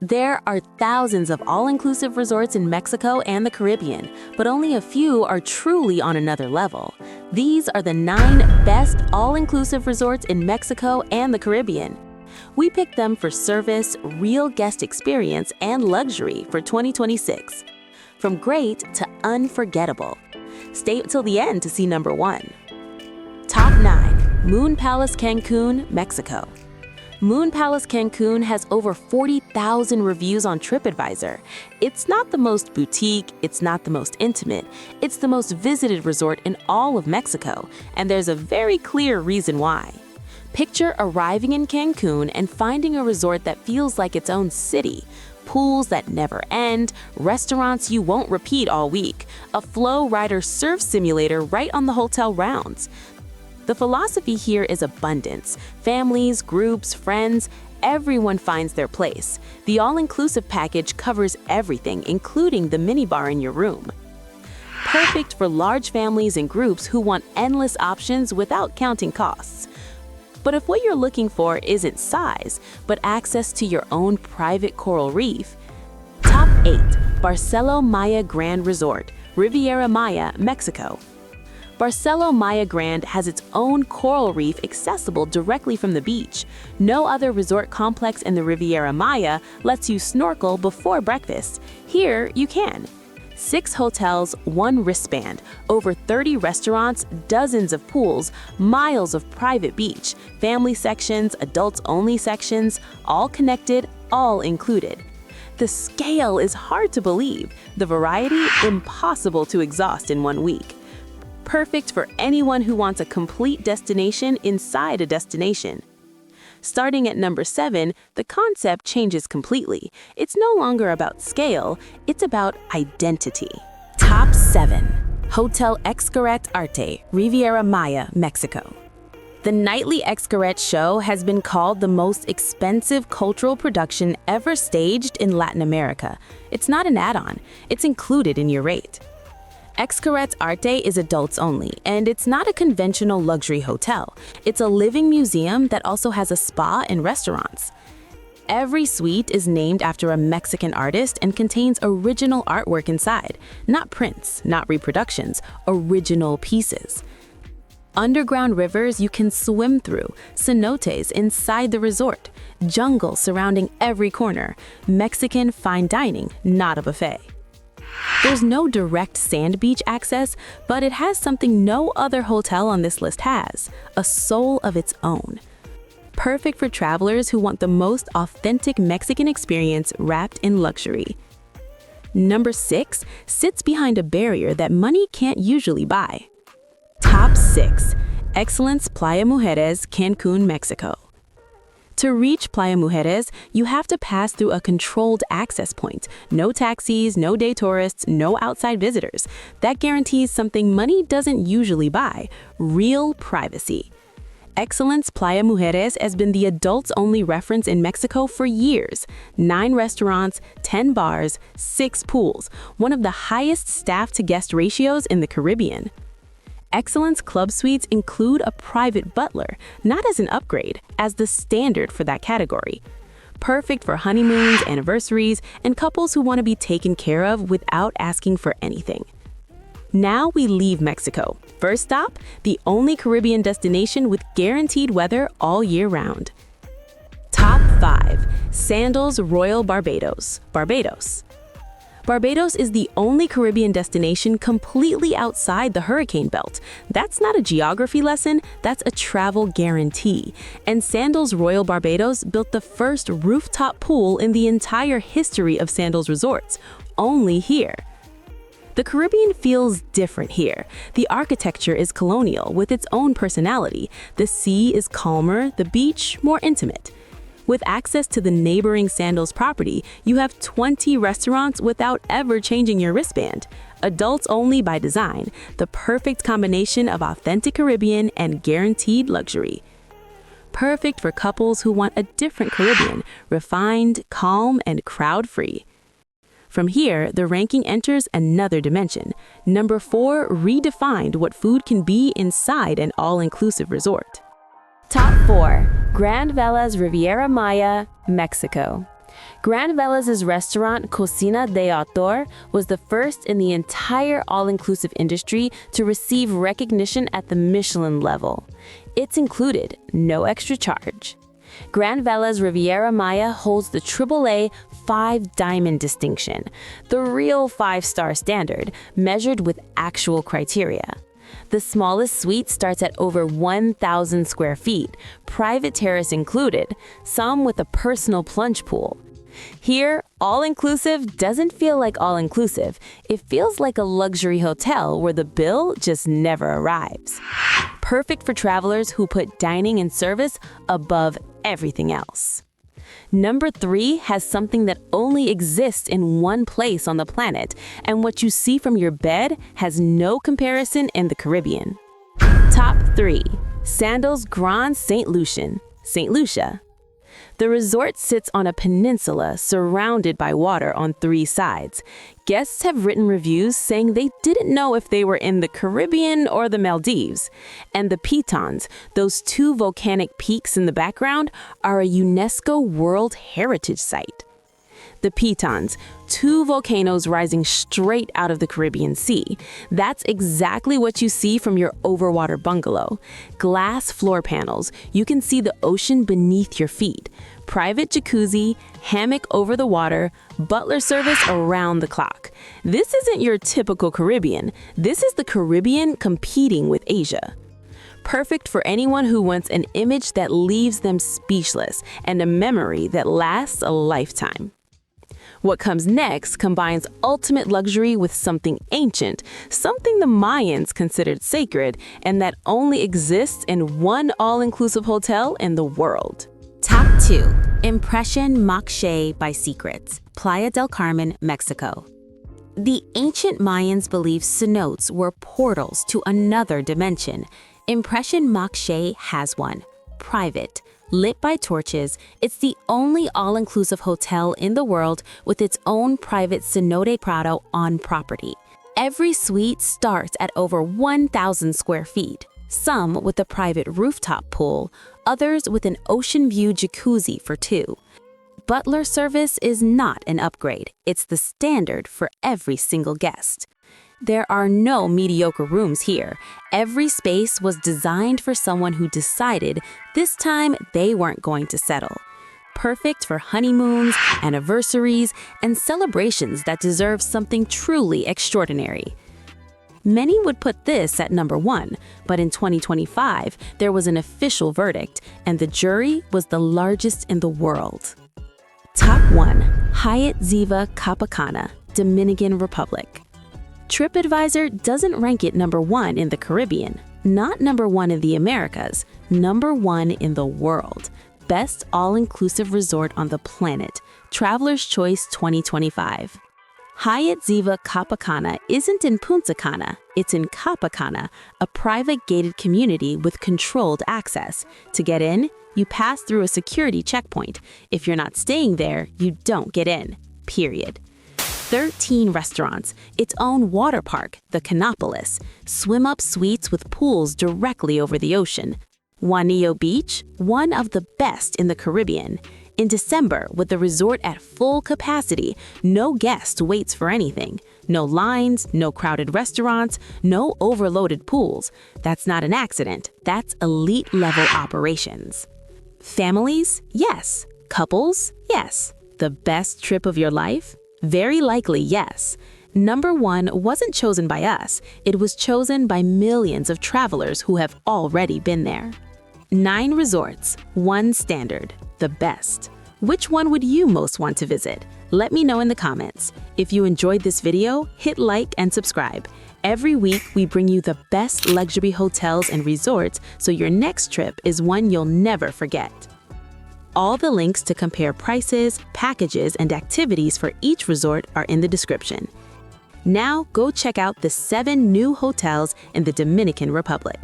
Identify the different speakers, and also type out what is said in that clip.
Speaker 1: There are thousands of all-inclusive resorts in Mexico and the Caribbean, but only a few are truly on another level. These are the 9 best all-inclusive resorts in Mexico and the Caribbean. We picked them for service, real guest experience, and luxury for 2026. From great to unforgettable. Stay till the end to see number 1. Top 9. Moon Palace Cancún, Mexico. Moon Palace Cancún has over 40,000 reviews on TripAdvisor. It's not the most boutique, it's not the most intimate, it's the most visited resort in all of Mexico, and there's a very clear reason why. Picture arriving in Cancún and finding a resort that feels like its own city. Pools that never end, restaurants you won't repeat all week, a Flow Rider surf simulator right on the hotel rounds. The philosophy here is abundance. Families, groups, friends, everyone finds their place. The all-inclusive package covers everything, including the minibar in your room. Perfect for large families and groups who want endless options without counting costs. But if what you're looking for isn't size, but access to your own private coral reef, Top 8. Barceló Maya Grande Resort, Riviera Maya, Mexico. Barceló Maya Grande has its own coral reef accessible directly from the beach. No other resort complex in the Riviera Maya lets you snorkel before breakfast. Here, you can. 6 hotels, 1 wristband, over 30 restaurants, dozens of pools, miles of private beach, family sections, adults-only sections, all connected, all included. The scale is hard to believe, the variety impossible to exhaust in 1 week. Perfect for anyone who wants a complete destination inside a destination. Starting at number 7, the concept changes completely. It's no longer about scale, it's about identity. Top 7. Hotel Xcaret Arte, Riviera Maya, Mexico. The nightly Xcaret show has been called the most expensive cultural production ever staged in Latin America. It's not an add-on, it's included in your rate. Xcaret Arte is adults only, and it's not a conventional luxury hotel. It's a living museum that also has a spa and restaurants. Every suite is named after a Mexican artist and contains original artwork inside. Not prints, not reproductions, original pieces. Underground rivers you can swim through, cenotes inside the resort, jungle surrounding every corner, Mexican fine dining, not a buffet. There's no direct sand beach access, but it has something no other hotel on this list has, a soul of its own. Perfect for travelers who want the most authentic Mexican experience wrapped in luxury. Number 6 sits behind a barrier that money can't usually buy. Top 6. Excellence Playa Mujeres, Cancún, Mexico. To reach Playa Mujeres, you have to pass through a controlled access point. No taxis, no day tourists, no outside visitors. That guarantees something money doesn't usually buy, real privacy. Excellence Playa Mujeres has been the adults-only reference in Mexico for years. 9 restaurants, 10 bars, 6 pools, one of the highest staff-to-guest ratios in the Caribbean. Excellence Club Suites include a private butler, not as an upgrade, as the standard for that category. Perfect for honeymoons, anniversaries, and couples who want to be taken care of without asking for anything. Now we leave Mexico. First stop, the only Caribbean destination with guaranteed weather all year round. Top 5. Sandals Royal Barbados, Barbados. Barbados is the only Caribbean destination completely outside the hurricane belt. That's not a geography lesson, that's a travel guarantee. And Sandals Royal Barbados built the first rooftop pool in the entire history of Sandals resorts, only here. The Caribbean feels different here. The architecture is colonial with its own personality. The sea is calmer, the beach more intimate. With access to the neighboring Sandals property, you have 20 restaurants without ever changing your wristband. Adults only by design, the perfect combination of authentic Caribbean and guaranteed luxury. Perfect for couples who want a different Caribbean, refined, calm, and crowd-free. From here, the ranking enters another dimension. Number 4 redefined what food can be inside an all-inclusive resort. Top 4. Grand Velas Riviera Maya, Mexico. Grand Velas' restaurant Cocina de Autor was the first in the entire all-inclusive industry to receive recognition at the Michelin level. It's included, no extra charge. Grand Velas Riviera Maya holds the AAA 5-diamond distinction, the real 5-star standard, measured with actual criteria. The smallest suite starts at over 1,000 square feet, private terrace included, some with a personal plunge pool. Here, all-inclusive doesn't feel like all-inclusive. It feels like a luxury hotel where the bill just never arrives. Perfect for travelers who put dining and service above everything else. Number 3 has something that only exists in one place on the planet, and what you see from your bed has no comparison in the Caribbean. Top 3. Sandals Grand St. Lucian, St. Lucia. The resort sits on a peninsula surrounded by water on 3 sides. Guests have written reviews saying they didn't know if they were in the Caribbean or the Maldives. And the Pitons, those 2 volcanic peaks in the background, are a UNESCO World Heritage Site. The Pitons, 2 volcanoes rising straight out of the Caribbean Sea. That's exactly what you see from your overwater bungalow. Glass floor panels, you can see the ocean beneath your feet. Private jacuzzi, hammock over the water, butler service around the clock. This isn't your typical Caribbean. This is the Caribbean competing with Asia. Perfect for anyone who wants an image that leaves them speechless and a memory that lasts a lifetime. What comes next combines ultimate luxury with something ancient, something the Mayans considered sacred, and that only exists in one all-inclusive hotel in the world. Top 2. Impression Moxché by Secrets, Playa del Carmen, Mexico. The ancient Mayans believed cenotes were portals to another dimension. Impression Moxché has one. Private. Lit by torches, it's the only all-inclusive hotel in the world with its own private cenote Prado on property. Every suite starts at over 1,000 square feet, some with a private rooftop pool, others with an ocean view jacuzzi for 2. Butler service is not an upgrade, it's the standard for every single guest. There are no mediocre rooms here. Every space was designed for someone who decided this time they weren't going to settle. Perfect for honeymoons, anniversaries, and celebrations that deserve something truly extraordinary. Many would put this at number 1, but in 2025, there was an official verdict, and the jury was the largest in the world. Top 1. Hyatt Ziva Cana, Dominican Republic. TripAdvisor doesn't rank it number 1 in the Caribbean, not number 1 in the Americas, number 1 in the world. Best all-inclusive resort on the planet, Traveler's Choice 2025. Hyatt Ziva Cana isn't in Punta Cana, it's in Cana, a private gated community with controlled access. To get in, you pass through a security checkpoint. If you're not staying there, you don't get in, period. 13 restaurants, its own water park, the Canopolis, swim-up suites with pools directly over the ocean. Juanillo Beach, one of the best in the Caribbean. In December, with the resort at full capacity, no guest waits for anything. No lines, no crowded restaurants, no overloaded pools. That's not an accident, that's elite-level operations. Families? Yes. Couples? Yes. The best trip of your life? Very likely, yes. Number 1 wasn't chosen by us. It was chosen by millions of travelers who have already been there. 9 resorts, 1 standard, the best. Which one would you most want to visit? Let me know in the comments. If you enjoyed this video, hit like and subscribe. Every week, we bring you the best luxury hotels and resorts, so your next trip is one you'll never forget. All the links to compare prices, packages, and activities for each resort are in the description. Now, go check out the 7 new hotels in the Dominican Republic.